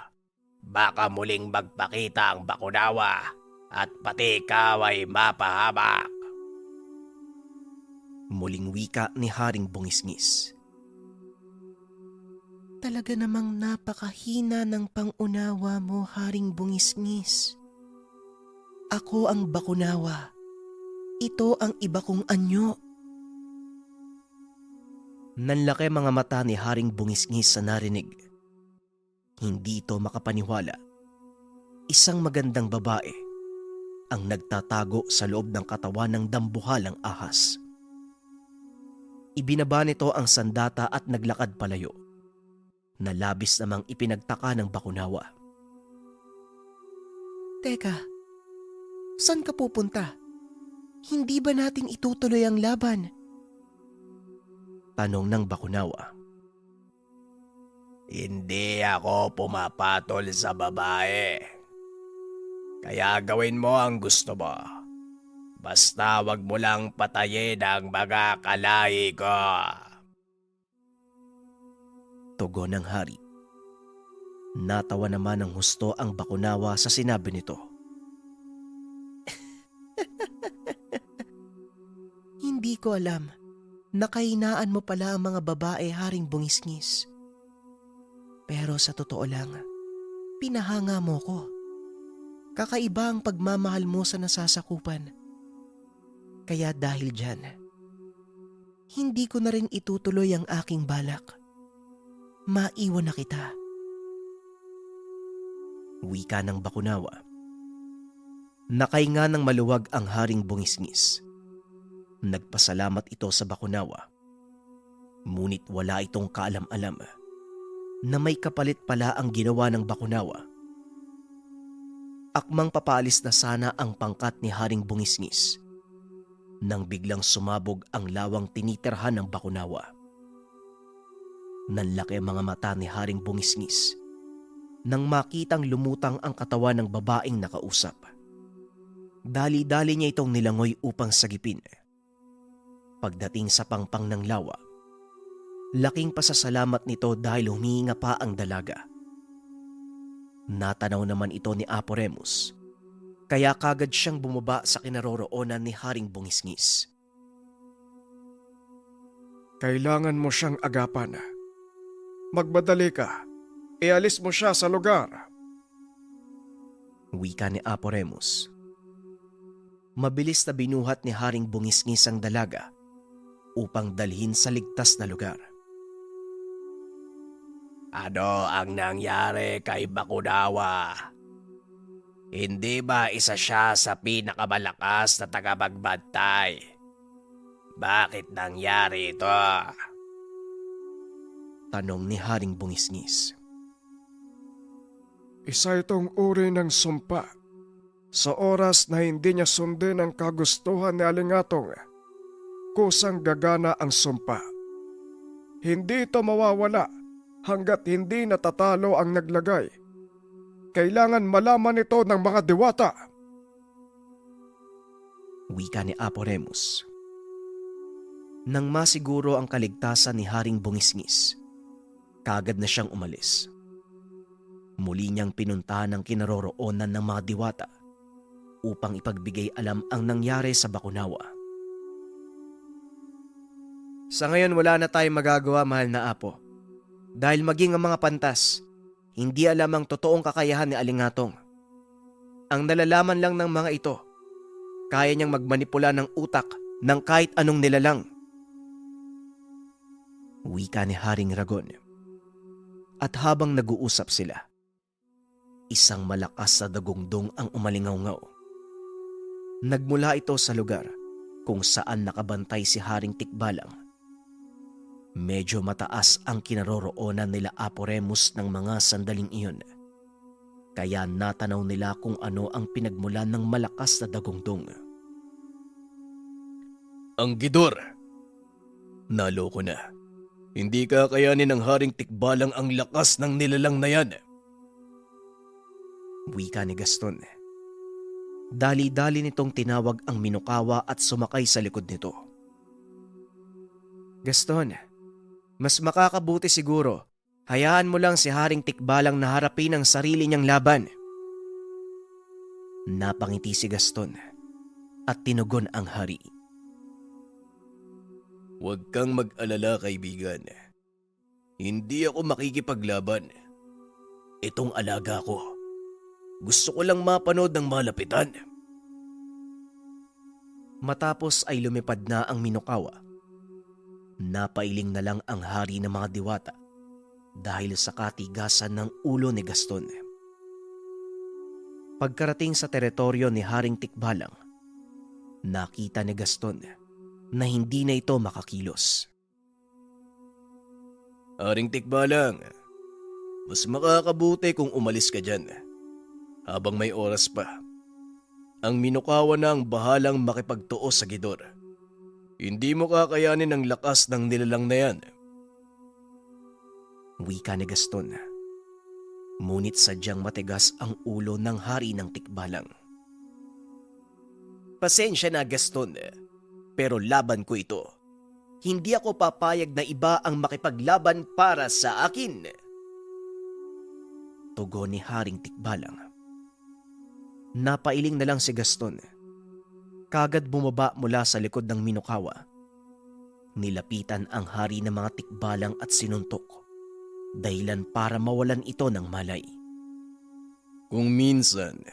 Baka muling magpakita ang bakunawa at pati ikaw ay mapahamak. Muling wika ni Haring Bungisngis. Talaga namang napakahina ng pangunawa mo, Haring Bungisngis. Ako ang bakunawa. Ito ang iba kong anyo. Nanlaki mga mata ni Haring Bungisngis sa narinig. Hindi ito makapaniwala. Isang magandang babae ang nagtatago sa loob ng katawan ng dambuhalang ahas. Ibinaba nito ang sandata at naglakad palayo, na labis namang ipinagtaka ng bakunawa. Teka, saan ka pupunta? Hindi ba natin itutuloy ang laban? Tanong ng bakunawa. Hindi ako pumapatol sa babae. Kaya gawin mo ang gusto mo. Basta wag mo lang patayin ang mga kalahi ko. Tugon ng hari. Natawa naman ng husto ang bakunawa sa sinabi nito. Hindi ko alam na kahinaan mo pala ang mga babae, Haring Bungisngis. Pero sa totoo lang, pinahanga mo ko. Kakaiba ang pagmamahal mo sa nasasakupan. Kaya dahil dyan, hindi ko na rin itutuloy ang aking balak. Maiwan na kita. Wika ng bakunawa. Nakahinga ng maluwag ang Haring Bungisngis. Nagpasalamat ito sa bakunawa. Ngunit wala itong kaalam-alam na may kapalit pala ang ginawa ng bakunawa. Akmang papaalis na sana ang pangkat ni Haring Bungisngis nang biglang sumabog ang lawang tinitirhan ng bakunawa. Nanlaki ang mga mata ni Haring Bungisngis nang makitang lumutang ang katawan ng babaeng nakausap. Dali-dali niya itong nilangoy upang sagipin. Pagdating sa pangpang ng lawa, laking pasasalamat nito dahil humihinga pa ang dalaga. Natanaw naman ito ni Apo Remus, kaya kagad siyang bumaba sa kinaroroonan ni Haring Bungisngis. Kailangan mo siyang agapan. Magmadali ka. Ialis mo siya sa lugar. Wika ni Apo Remus. Mabilis na binuhat ni Haring Bungisngis ang dalaga upang dalhin sa ligtas na lugar. Ano ang nangyari kay Bakunawa? Hindi ba isa siya sa pinakamalakas na tagapagbantay? Bakit nangyari ito? Tanong ni Haring Bungisngis. Isa itong uri ng sumpa. Sa oras na hindi niya sundin ang kagustuhan ni Alingatong, kusang gagana ang sumpa. Hindi ito mawawala hanggat hindi natatalo ang naglagay. Kailangan malaman ito ng mga diwata. Wika ni Apo Remus. Nang masiguro ang kaligtasan ni Haring Bungisngis, kaagad na siyang umalis. Muli niyang pinuntahan ang kinaroroonan ng mga diwata upang ipagbigay alam ang nangyari sa Bakunawa. Sa ngayon wala na tayong magagawa, mahal na Apo. Dahil maging ang mga pantas, hindi alam ang totoong kakayahan ni Alingatong. Ang nalalaman lang ng mga ito, kaya niyang magmanipula ng utak ng kahit anong nilalang. Wika ni Haring Ragon. At habang nag-uusap sila, isang malakas na dagungdong ang umalingaw-ngaw. Nagmula ito sa lugar kung saan nakabantay si Haring Tikbalang. Medyo mataas ang kinaroroonan nila Apo Remus ng mga sandaling iyon. Kaya natanaw nila kung ano ang pinagmulan ng malakas na dagungdong. Ang Gidor! Naloko na. Hindi kakayanin ng Haring Tikbalang ang lakas ng nilalang na yan. Wika ni Gaston. Dali-dali nitong tinawag ang Minokawa at sumakay sa likod nito. Gaston, mas makakabuti siguro. Hayaan mo lang si Haring Tikbalang na harapin ang sarili niyang laban. Napangiti si Gaston at tinugon ang hari. Huwag kang mag-alala, kaibigan. Hindi ako makikipaglaban. Itong alaga ko. Gusto ko lang mapanood ng malapitan. Matapos ay lumipad na ang Minokawa. Napailing na lang ang hari ng mga diwata dahil sa katigasan ng ulo ni Gaston. Pagkarating sa teritoryo ni Haring Tikbalang, nakita ni Gaston na hindi na ito makakilos. Haring Tikbalang, mas makakabuti kung umalis ka dyan. Habang may oras pa. Ang Minokawa na ang bahalang makipagtuos sa Gidor. Hindi mo kakayanin ang lakas ng nilalang na yan. Wika ni Gaston. Ngunit sadyang matigas ang ulo ng hari ng Tikbalang. Pasensya na, Gaston, pero laban ko ito. Hindi ako papayag na iba ang makipaglaban para sa akin. Tugon ni Haring Tikbalang. Napailing na lang si Gaston. Kagad bumaba mula sa likod ng Minokawa. Nilapitan ang hari ng mga Tikbalang at sinuntok. Dahilan para mawalan ito ng malay. Kung minsan,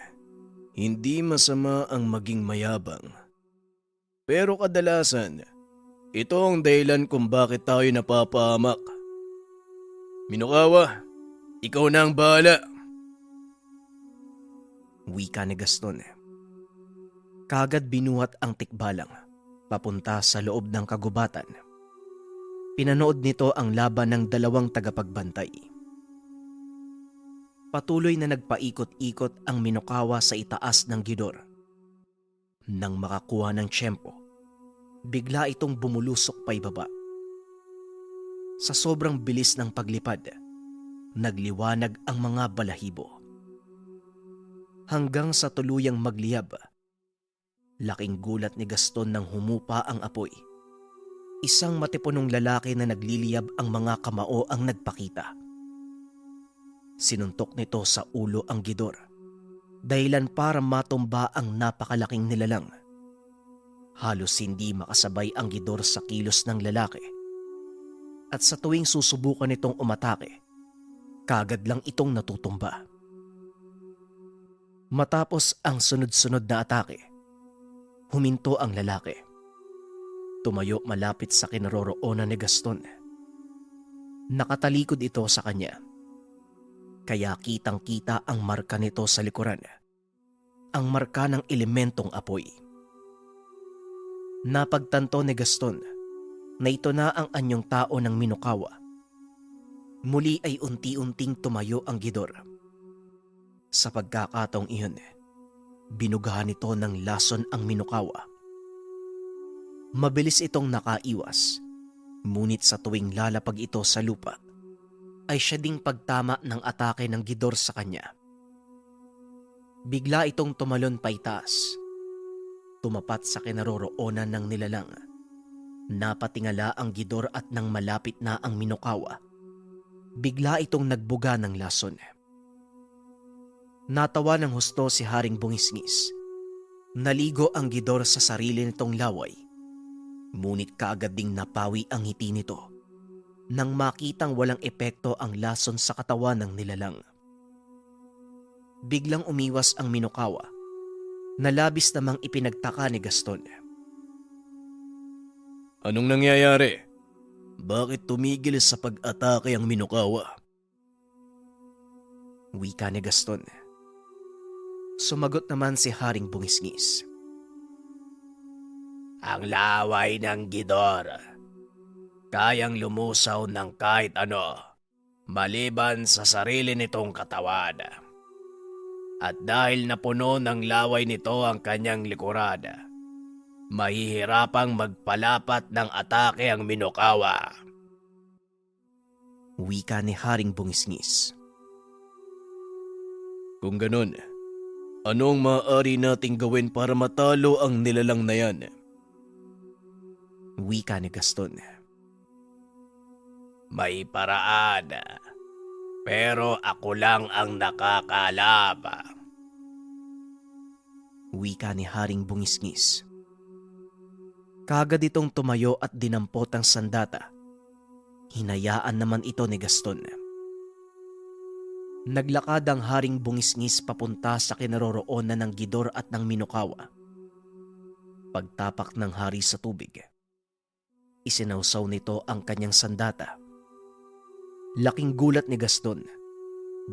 hindi masama ang maging mayabang. Pero kadalasan, ito ang dahilan kung bakit tayo napapahamak. Minokawa, ikaw na ang bahala. Wika ni Gaston. Kagad binuhat ang Tikbalang papunta sa loob ng kagubatan. Pinanood nito ang laban ng dalawang tagapagbantay. Patuloy na nagpaikot-ikot ang Minokawa sa itaas ng Gidor. Nang makakuha ng tiyempo, bigla itong bumulusok pa ibaba. Sa sobrang bilis ng paglipad, nagliwanag ang mga balahibo. Hanggang sa tuluyang magliyab, laking gulat ni Gaston nang humupa ang apoy. Isang matipunong lalaki na nagliliyab ang mga kamao ang nagpakita. Sinuntok nito sa ulo ang Gidor, dahilan para matumba ang napakalaking nilalang. Halos hindi makasabay ang Gidor sa kilos ng lalaki. At sa tuwing susubukan nitong umatake, kagad lang itong natutumba. Matapos ang sunod-sunod na atake, huminto ang lalaki. Tumayo malapit sa kinaroroonan ni Gaston. Nakatalikod ito sa kanya. Kaya kitang-kita ang marka nito sa likuran. Ang marka ng elementong apoy. Napagtanto ni Gaston na ito na ang anyong tao ng Minokawa. Muli ay unti-unting tumayo ang Gidor. Sa pagkakataong iyon, binugahan nito ng lason ang Minokawa. Mabilis itong nakaiwas, ngunit sa tuwing lalapag ito sa lupa, ay siya ding pagtama ng atake ng Gidor sa kanya. Bigla itong tumalon paitaas, tumapat sa kinaroroonan ng nilalang. Napatingala ang Gidor at nang malapit na ang Minokawa, bigla itong nagbuga ng lason. Natawa ng husto si Haring Bungisngis. Naligo ang Gidor sa sarili nitong laway, ngunit kaagad ding napawi ang ngiti nito nang makitang walang epekto ang lason sa katawan ng nilalang. Biglang umiwas ang Minokawa na labis namang ipinagtaka ni Gaston. Anong nangyayari? Bakit tumigil sa pag-atake ang Minokawa? Wika ni Gaston. Sumagot naman si Haring Bungisngis. Ang laway ng Gidor, kayang lumusaw ng kahit ano, maliban sa sarili nitong katawan. At dahil napuno ng laway nito ang kanyang likuran, mahihirapang magpalapat ng atake ang Minokawa. Wika ni Haring Bungisngis. Kung ganun, anong maaari nating gawin para matalo ang nilalang na yan? Wika ni Gaston. May paraan, pero ako lang ang nakakaalam. Wika ni Haring Bungisngis. Kagad itong tumayo at dinampot ang sandata. Hinayaan naman ito ni Gaston. Naglakad ang Haring Bungisngis papunta sa kinaroroonan ng Gidor at ng Minokawa. Pagtapak ng hari sa tubig, isinawsaw nito ang kanyang sandata. Laking gulat ni Gaston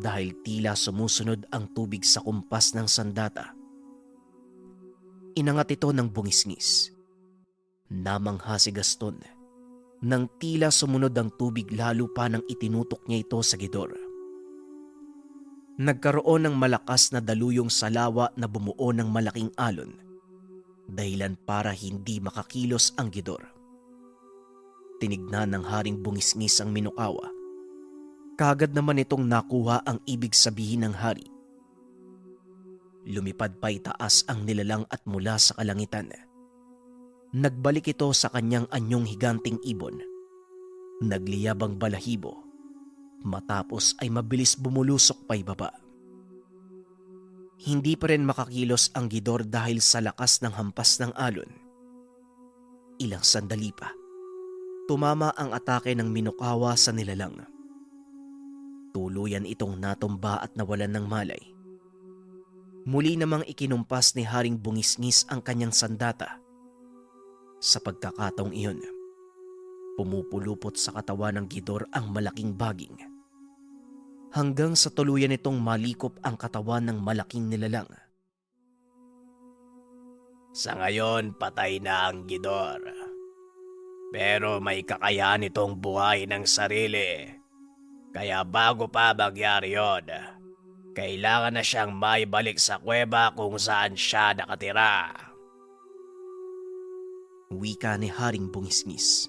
dahil tila sumusunod ang tubig sa kumpas ng sandata. Inangat ito ng Bungisngis. Namangha si Gaston nang tila sumunod ang tubig lalo pa nang itinutok niya ito sa Gidor. Nagkaroon ng malakas na daluyong salawa na bumuo ng malaking alon, dahilan para hindi makakilos ang Gidor. Tinignan ng Haring Bungisngis ang Minokawa. Kagad naman itong nakuha ang ibig sabihin ng hari. Lumipad pa itaas ang nilalang at mula sa kalangitan, nagbalik ito sa kanyang anyong higanting ibon. Nagliyabang balahibo, matapos ay mabilis bumulusok pa ibaba. Hindi pa rin makakilos ang Gidor dahil sa lakas ng hampas ng alon. Ilang sandali pa, tumama ang atake ng Minokawa sa nilalang. Tuluyan itong natumba at nawalan ng malay. Muli namang ikinumpas ni Haring Bungisngis ang kanyang sandata. Sa pagkakataong iyon, pumupulupot sa katawan ng Gidor ang malaking baging, hanggang sa tuluyan itong malikop ang katawan ng malaking nilalang. Sa ngayon, patay na ang Gidor. Pero may kakayahan itong buhay ng sarili. Kaya bago pa mangyari yun, kailangan na siyang maibalik sa kuweba kung saan siya nakatira. Wika ni Haring Bungisngis.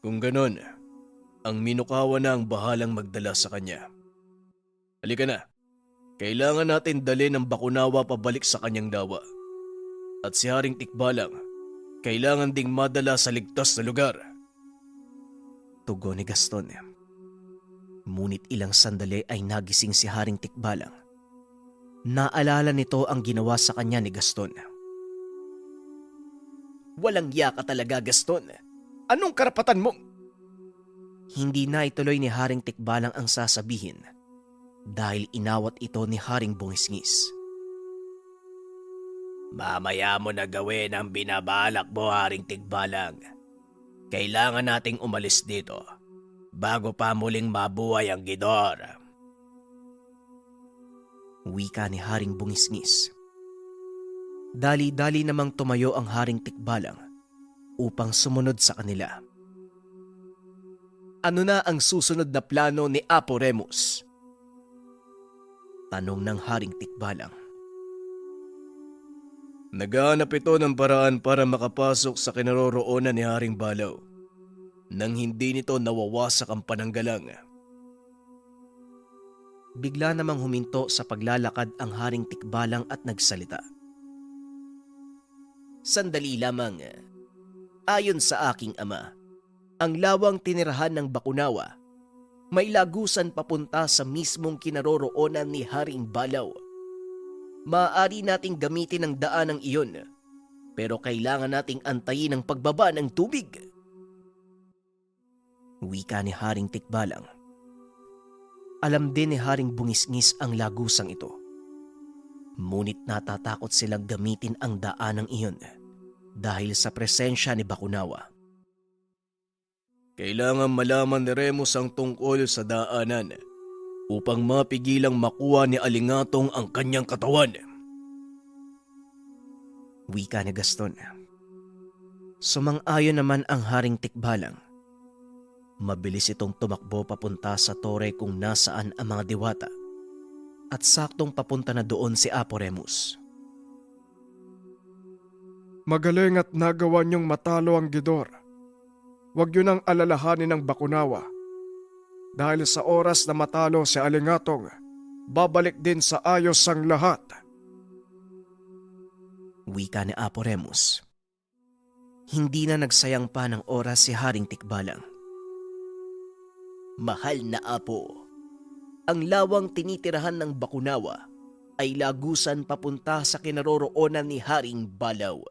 Kung ganon, ang Minokawa na ang bahalang magdala sa kanya. Halika na, kailangan natin dalhin ang Bakunawa pabalik sa kanyang dawa. At si Haring Tikbalang, kailangan ding madala sa ligtas na lugar. Tugon ni Gaston. Ngunit ilang sandali ay nagising si Haring Tikbalang. Naalala nito ang ginawa sa kanya ni Gaston. Walang iya ka talaga, Gaston. Anong karapatan mo? Hindi na ituloy ni Haring Tikbalang ang sasabihin dahil inawat ito ni Haring Bungisngis. Mamaya mo na gawin ang binabalak mo, Haring Tigbalang. Kailangan nating umalis dito bago pa muling mabuhay ang Gidor. Wika ni Haring Bungisngis. Dali-dali namang tumayo ang Haring Tikbalang upang sumunod sa kanila. Ano na ang susunod na plano ni Apo Remus? Tanong ng Haring Tikbalang. Naghahanap ito ng paraan para makapasok sa kinaroroonan ni Haring Balaw nang hindi nito nawawasak ang pananggalang. Bigla namang huminto sa paglalakad ang Haring Tikbalang at nagsalita. Sandali lamang. Ayon sa aking ama, ang lawang tinirahan ng Bakunawa may lagusan papunta sa mismong kinaroroonan ni Haring Balaw. Maaari nating gamitin ang daanang iyon, pero kailangan nating antayin ang pagbaba ng tubig. Wika ni Haring Tikbalang. Alam din ni Haring Bungisngis ang lagusang ito. Ngunit natatakot silang gamitin ang daanang iyon dahil sa presensya ni Bakunawa. Kailangan malaman ni Remus ang tungkol sa daanan upang mapigilang makuha ni Alingatong ang kanyang katawan. Wika ni Gaston. Sumang-ayon naman ang Haring Tikbalang. Mabilis itong tumakbo papunta sa tore kung nasaan ang mga diwata at saktong papunta na doon si Apo Remus. Magaling at nagawa niyong matalo ang Gidor. Huwag yun ang alalahanin ng Bakunawa. Dahil sa oras na matalo si Alingatong, babalik din sa ayos ang lahat. Wika ni Apo Remus. Hindi na nagsayang pa ng oras si Haring Tikbalang. Mahal na Apo, ang lawang tinitirahan ng Bakunawa ay lagusan papunta sa kinaroroonan ni Haring Balaw.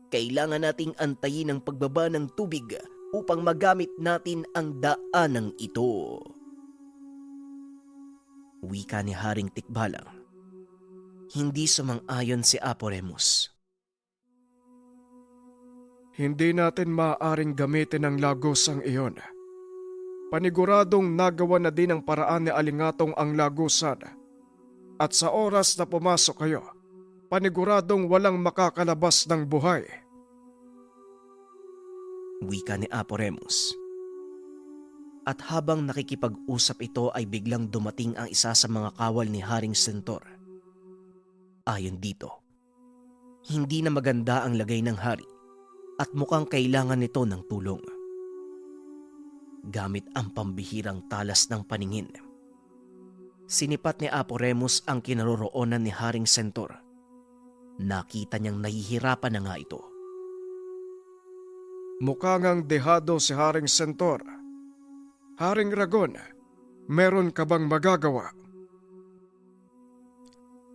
Kailangan nating antayin ang pagbaba ng tubig upang magamit natin ang daanang ito. Wika ni Haring Tikbalang. Hindi sumang-ayon si Apo Remus. Hindi natin maaaring gamitin ang lagusang iyon. Paniguradong nagawa na din ang paraan ni Alingatong ang lagusan. At sa oras na pumasok kayo, paniguradong walang makakalabas ng buhay. Wika ni Apo Remus. At habang nakikipag-usap ito ay biglang dumating ang isa sa mga kawal ni Haring Sentor. Ayon dito, hindi na maganda ang lagay ng hari at mukhang kailangan nito ng tulong. Gamit ang pambihirang talas ng paningin, sinipat ni Apo Remus ang kinaroroonan ni Haring Sentor. Nakita niyang nahihirapan na nga ito. Mukhang ang dehado si Haring Sentor. Haring Ragon, meron ka bang magagawa?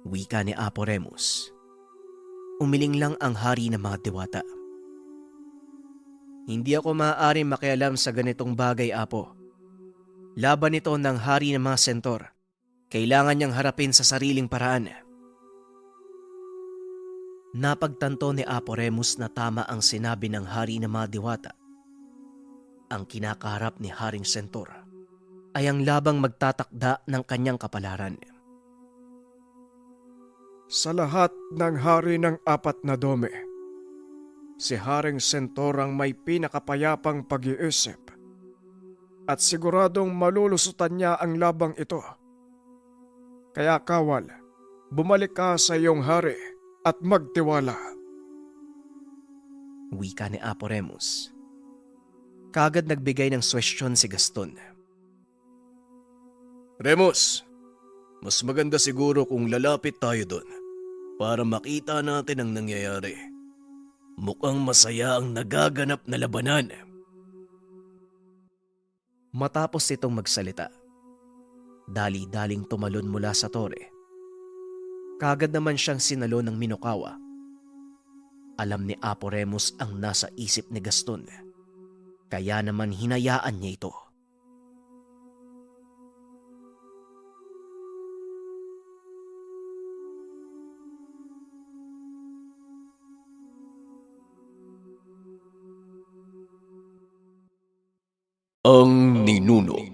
Wika ni Apo Remus. Umiling lang ang hari ng mga diwata. Hindi ako maaari makialam sa ganitong bagay, Apo. Laban ito ng hari ng mga sentor. Kailangan niyang harapin sa sariling paraan. Napagtanto ni Apo Remus na tama ang sinabi ng hari ng mga diwata. Ang kinakaharap ni Haring Sentor ay ang labang magtatakda ng kanyang kapalaran. Sa lahat ng hari ng 4 na dome, si Haring Sentor ang may pinakapayapang pag-iisip at siguradong malulusutan niya ang labang ito. Kaya kawal, bumalik ka sa iyong hari at magtiwala. Wika ni Apo Remus. Kagad nagbigay ng suwestyon si Gaston. Remus, mas maganda siguro kung lalapit tayo doon para makita natin ang nangyayari. Mukhang masaya ang nagaganap na labanan. Matapos itong magsalita, dali-daling tumalon mula sa tore. Kagad naman siyang sinalo ng Minokawa. Alam ni Apo Remus ang nasa isip ni Gaston, kaya naman hinayaan niya ito. Ang Ninuno.